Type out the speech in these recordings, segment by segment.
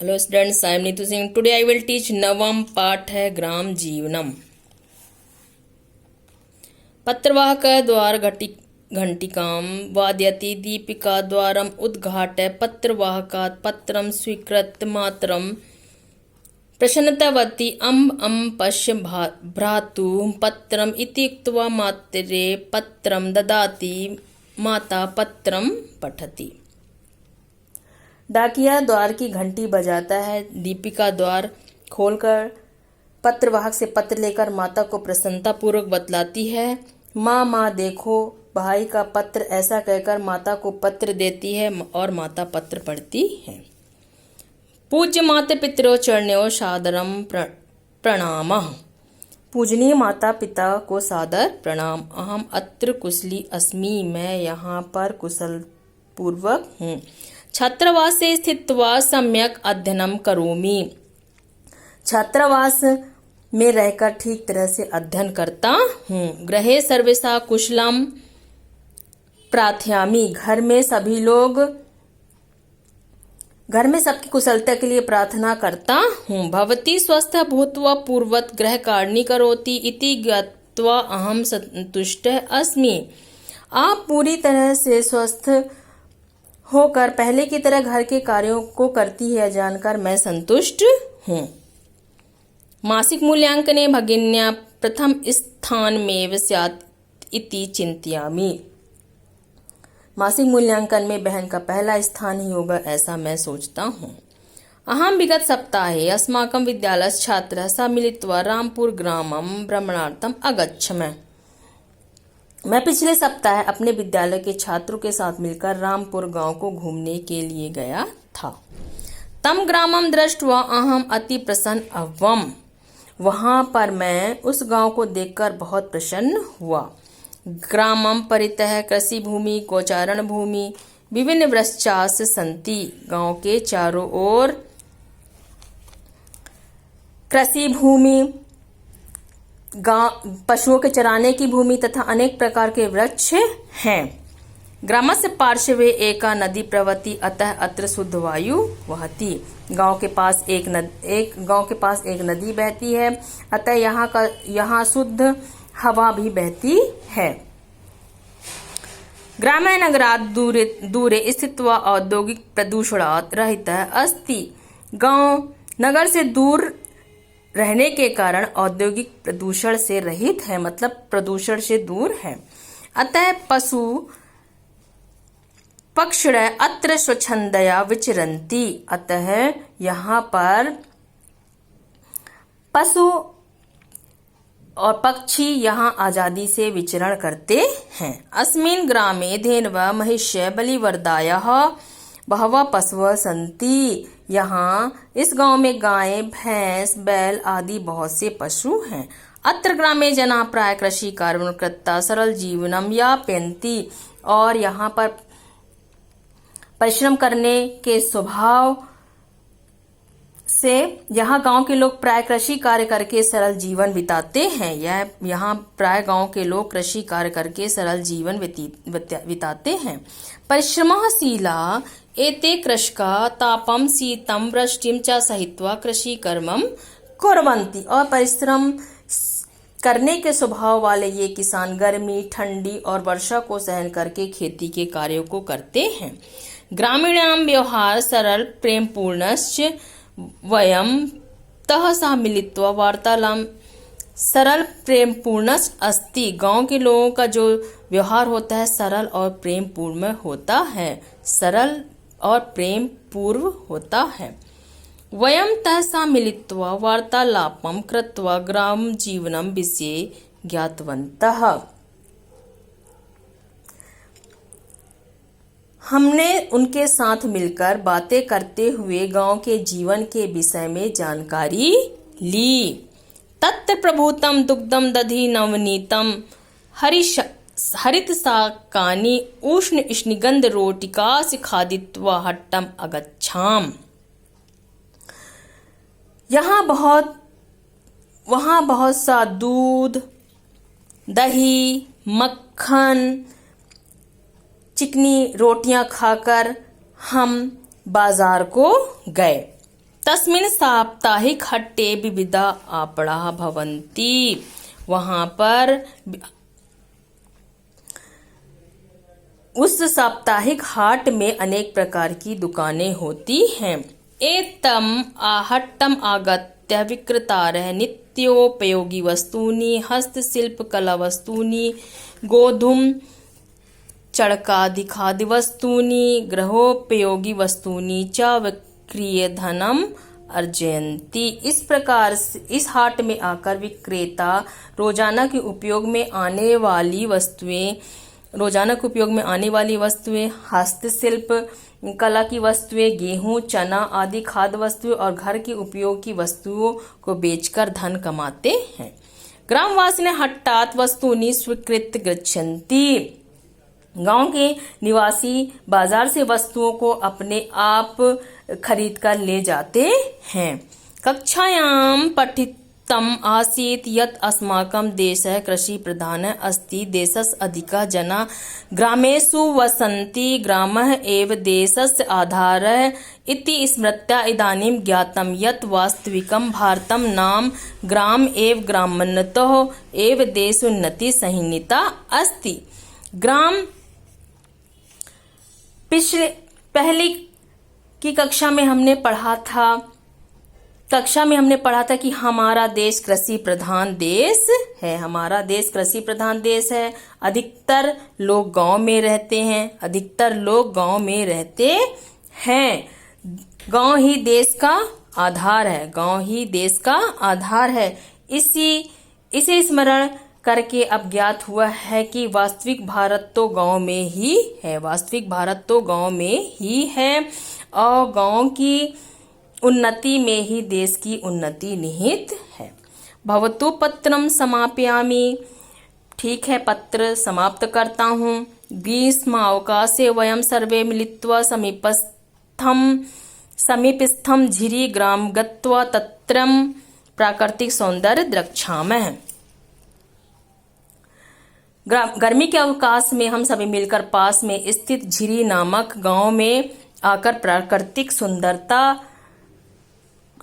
Hello students, I am Neetu Singh. Today I will teach नवम पाठ है ग्राम जीवनम। पत्रवाहक द्वार घंटिकां वादयति दीपिका द्वारम उद्घाट्य पत्रवाहकात् पत्रं स्वीकृत्य मातरं प्रसन्नतावती अम्ब पश्य भ्रातुः पत्रम् इति उक्त्वा मातरे पत्रं ददाति। माता पत्रं पठति। डाकिया द्वार की घंटी बजाता है। दीपिका द्वार खोलकर पत्रवाहक से पत्र लेकर माता को प्रसन्नता पूर्वक बतलाती है। माँ देखो भाई का पत्र, ऐसा कहकर माता को पत्र देती है और माता पत्र पढ़ती है। पूज्य माता पितरो चरणों सादरम प्रणामः। पूजनीय माता पिता को सादर प्रणाम। अहम अत्र कुशली अस्मि, मैं यहाँ पर कुशल पूर्वक हूँ। छात्रावासे स्थित्वा सम्यक अध्ययनम करोमि। छात्रावास में रहकर ठीक तरह से अध्ययन करता हूँ। गृहे सर्वेषां कुशलम प्रार्थयामि। घर में सबकी कुशलता के लिए प्रार्थना करता हूँ। भवती स्वस्थ भूत्वा पूर्ववत् गृहकार्यं करोति इति ज्ञात्वा अहम संतुष्टः अस्मि। आप पूरी तरह से स्वस्थ होकर पहले की तरह घर के कार्यों को करती है, जानकर मैं संतुष्ट हूँ। मासिक मूल्यांकने भगिन्या प्रथम स्थानमेव स्यात् इति चिन्तयामि। मासिक मूल्यांकन में बहन का पहला स्थान ही होगा, ऐसा मैं सोचता हूँ। अहम विगत सप्ताहे अस्माकं विद्यालयस्य छात्रः सह मिलित्वा रामपुर ग्रामं भ्रमणार्थम् अगच्छम। मैं पिछले सप्ताह अपने विद्यालय के छात्रों के साथ मिलकर रामपुर गांव को घूमने के लिए गया था। तम ग्रामम दृष्ट्वा अहम अति प्रसन्न अभवम। वहां पर मैं उस गांव को देखकर बहुत प्रसन्न हुआ। ग्रामम परितः कृषि भूमि गोचारण भूमि विभिन्न वृक्षास सन्ति। गांव के चारों ओर कृषि भूमि, पशुओं के चराने की भूमि तथा अनेक प्रकार के वृक्ष हैं। ग्रामस्य पार्श्वे एका नदी प्रवहति, अतः अत्र शुद्ध वायु वहति। गांव के पास एक नदी बहती है, अतः यहाँ शुद्ध हवा भी बहती है। ग्रामे नगरात् दूरे स्थित्वा औद्योगिक प्रदूषणात् रहितः अस्ति। गांव नगर से दूर रहने के कारण औद्योगिक प्रदूषण से रहित है, मतलब प्रदूषण से दूर है। अतः पशु पक्षिणः अत्र स्वच्छंदया विचरन्ति। अतः यहाँ पर पशु और पक्षी यहाँ आजादी से विचरण करते हैं। अस्मिन् ग्रामे धेनवः महिष्यः बलिवर्दायः बहवः पशवः सन्ति। यहाँ इस गांव में गायें, भैंस, बैल आदि बहुत से पशु हैं। अत्र ग्रामे जनाः प्राय कृषि कार्यं कृत्वा सरल जीवनम यापयन्ति। और यहाँ पर परिश्रम करने के स्वभाव से यहाँ गांव के लोग प्राय कृषि कार्य करके सरल जीवन बिताते हैं। यहाँ प्राय गांव के लोग कृषि कार्य करके सरल जीवन बिताते हैं। परिश्रमशीला एते कृषका तापम शीतम वृष्टिम च सहित्वा कृषि कर्मम कुर्वन्ति। और परिश्रम करने के स्वभाव वाले ये किसान गर्मी, ठंडी और वर्षा को सहन करके खेती के कार्यों को करते हैं। ग्रामीणां व्यवहार सरल प्रेमपूर्णश्च वयं तः सह मिलित्वा वार्तालापं सरल प्रेमपूर्णश्च अस्ति। गांव के लोगों का जो व्यवहार होता है सरल और प्रेम पूर्ण होता है, सरल और प्रेम पूर्व होता है। वयं तः सह मिलित्वा वार्तालापं कृत्वा ग्राम जीवनम विषये ज्ञातवन्तः। हमने उनके साथ मिलकर बातें करते हुए गांव के जीवन के विषय में जानकारी ली। तत्र प्रभूतम दुग्धम दधि नवनीतम हरित शाकानि उष्ण स्निग्ध रोटिकासि खादित्वा हट्टम अगच्छाम। वहाँ बहुत सा दूध, दही, मक्खन, चिकनी रोटियां खाकर हम बाजार को गए। तस्मिन् साप्ताहिक हट्टे विविधा आपणाः भवन्ति। वहां पर उस साप्ताहिक हाट में अनेक प्रकार की दुकानें होती हैं। एतम आहट्टम आगत्य विक्रेतारः नित्योपयोगी वस्तूनि, हस्तशिल्प कला वस्तूनि, गोधूम चड़कादि खाद्य वस्तूनि, गृहोपयोगी वस्तूनि च विक्रीय धनम अर्जयन्ति। इस प्रकार से इस हाट में आकर विक्रेता रोजाना के उपयोग में आने वाली वस्तुएं, हस्तशिल्प कला की वस्तुएं, गेहूं, चना आदि खाद्य वस्तुएं और घर के उपयोग की वस्तुओं को बेचकर धन कमाते हैं। ग्रामवासी ने हट्टात वस्तूनि स्वीकृत गच्छन्ति। गांव के निवासी बाजार से वस्तुओं को अपने आप खरीद कर ले जाते हैं। कक्षायां पठितम् आसीत् यत् अस्माकं देशः कृषि प्रधानः अस्ति। देशस्य अधिकाः जनाः ग्रामेषु वसन्ति। ग्रामः एव देशस्य आधारः इति स्मृत्या इदानीं ज्ञातं यत् वास्तविकं भारतं नाम ग्राम एव ग्रामोन्नतौ एव देशोन्नतिः सन्निहिता अस्ति। ग्राम पहली की कक्षा में हमने पढ़ा था कि हमारा देश कृषि प्रधान देश है। हमारा देश कृषि प्रधान देश है। अधिकतर लोग गांव में रहते हैं। गांव ही देश का आधार है। इसे स्मरण करके अब ज्ञात हुआ है कि वास्तविक भारत तो गांव में ही है और गांव की उन्नति में ही देश की उन्नति निहित है। भवतु पत्रम समापयामि। ठीक है, पत्र समाप्त करता हूँ। ग्रीष्मावकाशे वयं सर्वे मिलित्वा समीपस्थं झिरी ग्राम गत्वा तत्रं प्राकृतिक सौंदर्य द्रक्ष्यामः। गर्मी के अवकाश में हम सभी मिलकर पास में स्थित झिरी नामक गांव में आकर प्राकृतिक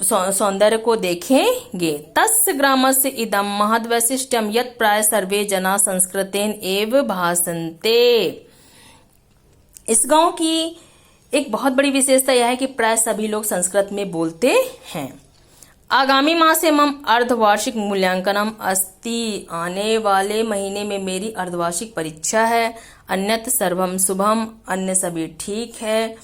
सौंदर्य को देखेंगे। तस्य ग्रामस्य इदं महद्वैशिष्ट्यं यत् प्राय सर्वे जना संस्कृतेन एव भाषन्ते। इस गांव की एक बहुत बड़ी विशेषता यह है कि प्राय सभी लोग संस्कृत में बोलते हैं। आगामी मासे मम अर्धवार्षिक मूल्यांकनम अस्ति। आने वाले महीने में मेरी अर्धवार्षिक परीक्षा है। अन्यत् सर्वम शुभम। अन्य सभी ठीक है।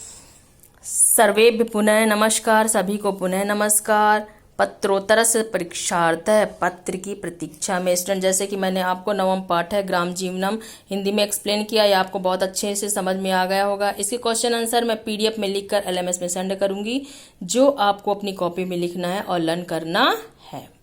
सर्वेभ्य पुनः नमस्कार। सभी को पुनः नमस्कार। पत्रोत्तरस्य परीक्षार्थः। पत्र की प्रतीक्षा में। स्टूडेंट, जैसे कि मैंने आपको नवम पाठ है ग्राम जीवनम हिंदी में एक्सप्लेन किया, या आपको बहुत अच्छे से समझ में आ गया होगा। इसके क्वेश्चन आंसर मैं PDF में लिखकर LMS में सेंड करूंगी, जो आपको अपनी कॉपी में लिखना है और लर्न करना है।